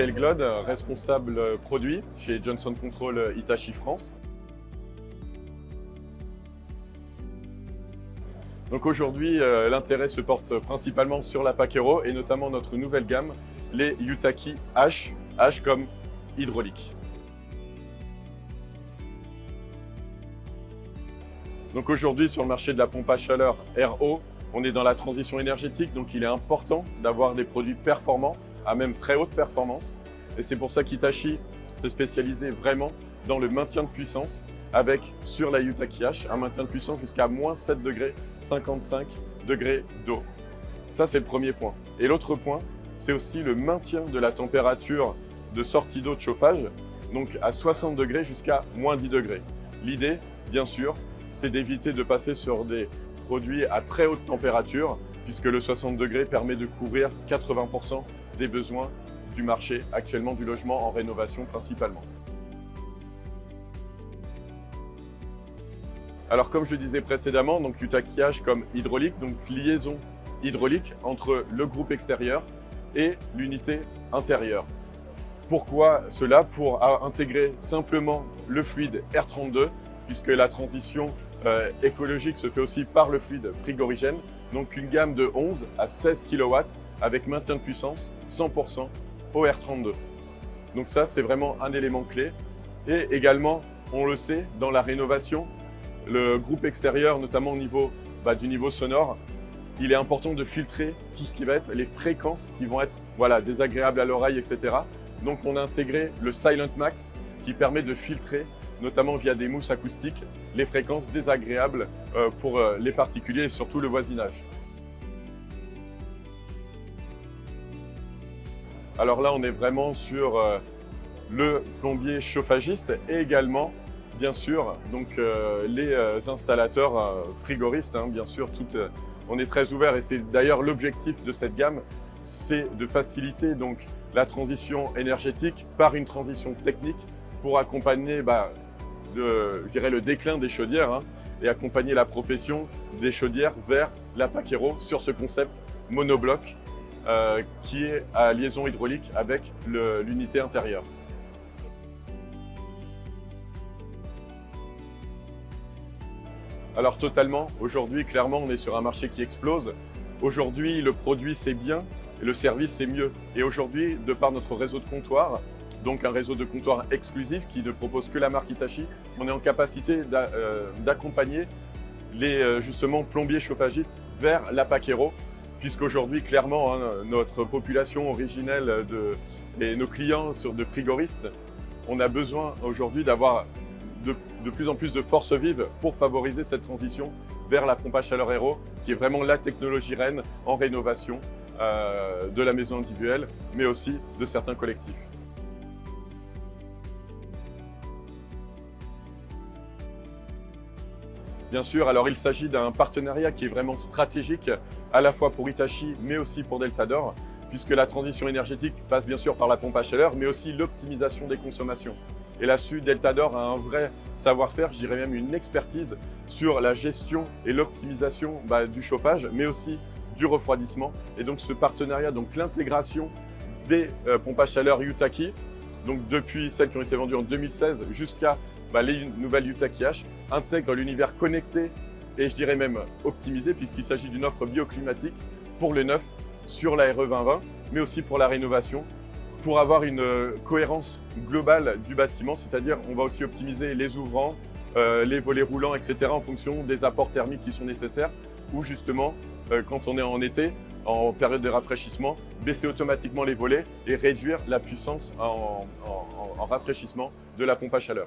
Michael Glod, responsable produit chez Johnson Controls Hitachi France. Donc aujourd'hui, l'intérêt se porte principalement sur la Pacero et notamment notre nouvelle gamme, les Yutaki H, H comme hydraulique. Donc aujourd'hui, sur le marché de la pompe à chaleur RO, on est dans la transition énergétique, donc il est important d'avoir des produits performants, à même très haute performance. Et c'est pour ça qu'Hitachi s'est spécialisé vraiment dans le maintien de puissance avec, sur la Yutaki H, un maintien de puissance jusqu'à moins 7 degrés, 55 degrés d'eau. Ça, c'est le premier point. Et l'autre point, c'est aussi le maintien de la température de sortie d'eau de chauffage, donc à 60 degrés jusqu'à moins 10 degrés. L'idée, bien sûr, c'est d'éviter de passer sur des produits à très haute température, puisque le 60 degrés permet de couvrir 80% des besoins du marché, actuellement du logement en rénovation principalement. Alors comme je le disais précédemment, donc Yutaki H comme hydraulique, donc liaison hydraulique entre le groupe extérieur et l'unité intérieure. Pourquoi cela? Pour intégrer simplement le fluide R32, puisque la transition écologique se fait aussi par le fluide frigorigène, donc une gamme de 11 à 16 kW avec maintien de puissance 100% au R32. Donc ça, c'est vraiment un élément clé. Et également, on le sait, dans la rénovation, le groupe extérieur, notamment au niveau du niveau sonore, il est important de filtrer tout ce qui va être les fréquences qui vont être désagréables à l'oreille, etc. Donc on a intégré le Silent Max qui permet de filtrer, notamment via des mousses acoustiques, les fréquences désagréables pour les particuliers et surtout le voisinage. Alors là, on est vraiment sur le plombier chauffagiste et également, bien sûr, donc, les installateurs frigoristes, bien sûr, on est très ouvert et c'est d'ailleurs l'objectif de cette gamme, c'est de faciliter donc la transition énergétique par une transition technique pour accompagner je dirais le déclin des chaudières et accompagner la profession des chaudières vers la Pacero sur ce concept monobloc qui est à liaison hydraulique avec l'unité intérieure. Alors totalement, aujourd'hui clairement on est sur un marché qui explose. Aujourd'hui le produit c'est bien et le service c'est mieux. Et aujourd'hui, de par notre réseau de comptoirs, donc un réseau de comptoirs exclusif qui ne propose que la marque Hitachi, on est en capacité d'accompagner les justement plombiers chauffagistes vers la Pacero, puisqu'aujourd'hui clairement notre population originelle et nos clients de frigoristes, on a besoin aujourd'hui d'avoir de plus en plus de force vive pour favoriser cette transition vers la pompe à chaleur RO, qui est vraiment la technologie reine en rénovation de la maison individuelle, mais aussi de certains collectifs. Bien sûr, alors il s'agit d'un partenariat qui est vraiment stratégique, à la fois pour Hitachi, mais aussi pour Deltador, puisque la transition énergétique passe bien sûr par la pompe à chaleur, mais aussi l'optimisation des consommations. Et là-dessus, Deltador a un vrai savoir-faire, je dirais même une expertise sur la gestion et l'optimisation du chauffage, mais aussi du refroidissement. Et donc ce partenariat, donc l'intégration des pompes à chaleur Yutaki, donc depuis celles qui ont été vendues en 2016 jusqu'à les nouvelles Yutaki H, intègre l'univers connecté et je dirais même optimisé, puisqu'il s'agit d'une offre bioclimatique pour le neuf sur la RE 2020, mais aussi pour la rénovation, pour avoir une cohérence globale du bâtiment, c'est-à-dire on va aussi optimiser les ouvrants, les volets roulants, etc. en fonction des apports thermiques qui sont nécessaires, ou justement, quand on est en été, en période de rafraîchissement, baisser automatiquement les volets et réduire la puissance en rafraîchissement de la pompe à chaleur.